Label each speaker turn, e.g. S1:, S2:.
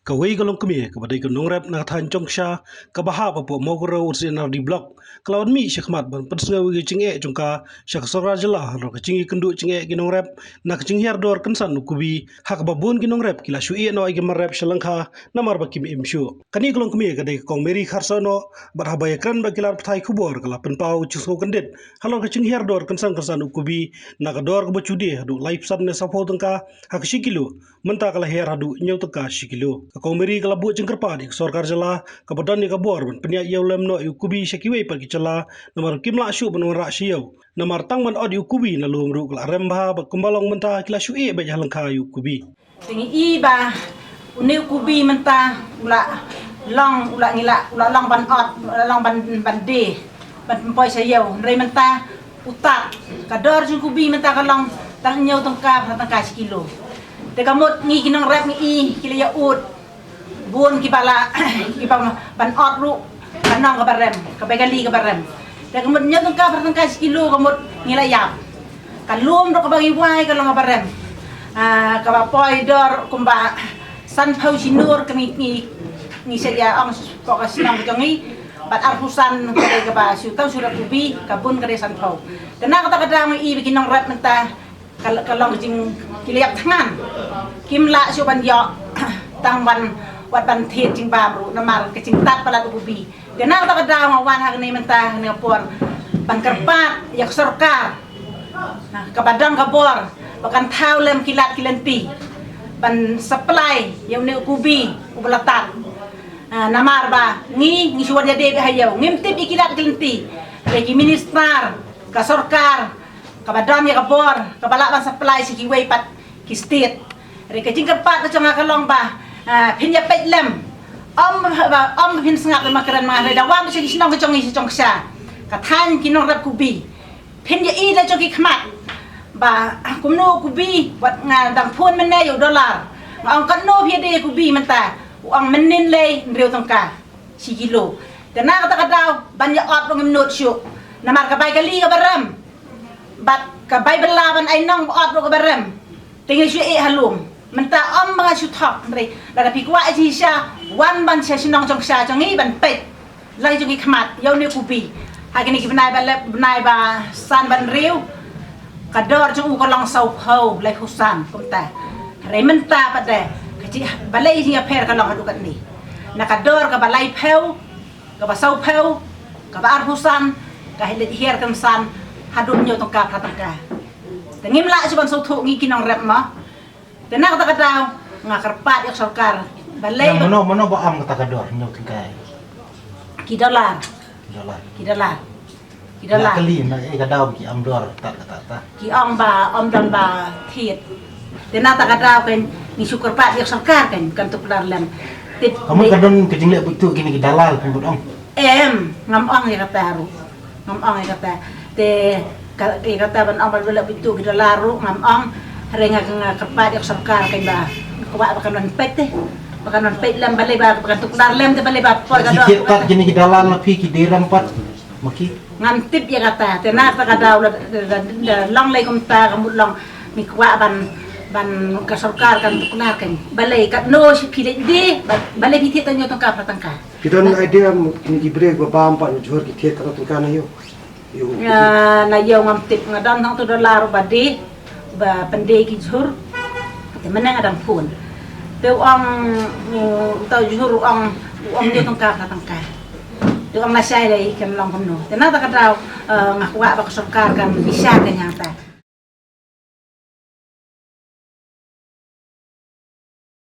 S1: Kawai galong kami kepada ikut nongrep na than jongsha kabahap apa mogro ursinar di blok kelawan mi syakmat ban persnga wigi cinge jongka syak sora jela ro kecingi kendu cinge ginongrep na kecing hiar dor kensan nukubi hak babun ginongrep kila shui no igi marep shalangka namar bakim imshu kani galong kami kadai kong meri kharsono barhabaya kran bakilar pthai kubor kala penpau chuso kendit halor kecing hiar dor kensan ukubi na kador kebacudi hadu life sab ne sapo tengka hak shikilu menta kala hiar hadu nyau tengka shikilu Komeri kalau buat jengkerpa di sorkar jela kebadan ni kabor penyak yau lem no ukubi syakiwei pagi cela nomor kimla syu benora syau nomor tang man od ukubi na luang ru kala remba bakumbalong menta kila syu e ba jalan ka ukubi
S2: tingi iba uni ukubi menta ula ngila ula long ban od long ban de ban poi syau rei menta utak kador jung ukubi menta kalong tang nyau tangka sekilo dekamut ngi kinong rap ngi kila ya ud buon kipala ban ot ru kanong kabarem kabegali kabarem dan kemudian tu ka sekilo kemud ngilayap kalum ro kabagi wai kalong kabarem kabapoi dor kumba san pau sinur kami ngi sedia ong fokus nang jongi bat arpusan kare ka syutau surat ubi kabun kare san pau dan kata kadang i bikinong rap menta kalong jing kilayap tangan kimla syuban yo tangban wat ban thiet jing babru namar ke jing tat pala ubi dan nak tak ada wan hak ni mentah ni por ban kerpat yak sorkar ke badang kabor bakan thau lem kilat kilanti ban supply yang ni ubi ublatat namar ba ngi suwan jadi hayau ngimtip ikilat kilanti lagi minister ka sorkar ke badang ya kabor ke balak ban supply sikiwei pat ki state re ke jing kerpat ke cenga kalong ba pinya pet lem om pin sengak lema keran mah reda wang segi sinong ke congi song sha kathan kinong rap kubi pinya i la joki khmat ba kumno kubi wat ngadang phun menne yo dollar ang kanno phede kubi menta ang menin le reu tangka si kilo dana kata kadaw banya ot ngem not syu namar ka bay kali ka baram bat ka bay belaban ai nong ot ka baram tinggal syu e halum menta om mga syuthok re la pikwa ji sha wan ban sha sinong jong sha jong i ban pet lai jong i khmat yo ne kupi ha kini ki benai ba san ban riu kador jong u kolong sau phau lai husan kumta re menta pade kaji balai ji aper kalong hadu kat ni na kador ka balai phau ka ba sau phau ka ba ar husan ka hilet hier kam san hadu nyo tongka pratangka tengim la si ban sau thu ngi kinong rep ma tenang kata kata ngakarpat yak sorkar balai
S3: mono ba am kata kador nyau tingkai
S2: kidalar
S3: kali na e kadau ki am dor tak kata
S2: ki ong ba om dan ba thiet tenang kata kata kan ni syukur pat yak sorkar kan tu kelar lem
S3: kamu kadon kejing lek betul kini ki dalal pun ong
S2: ngam ong ya kata ru ngam ong ya kata te kata ban ong bal betul ki dalar ru ngam ong renga kepat yak sorkar kan ba kuwa bakan non pet teh bakan non pet lem balai ba bakan tukar lem te balai ba por ka do
S3: sikit gini ki dalal na pi ki diram pat maki
S2: ngantip ya kata tena ta kada long lai kom ta kamut long mi kuwa ban ka sorkar kan tukar kan balai kat no pile di balai bi thiet nyo tong ka pratangka
S4: Kita idea ni ki break ba bam pa jor ki thiet ka tong kana yo
S2: na yo ngantip ngadan thong to dollar ba di ba pandai ki jhur te menang adam phun te ong tau jhur ong ni tangka te ong nasai dai kan long komno te na ta kadau ngakwa ba sorkar kan bisa kan yang ta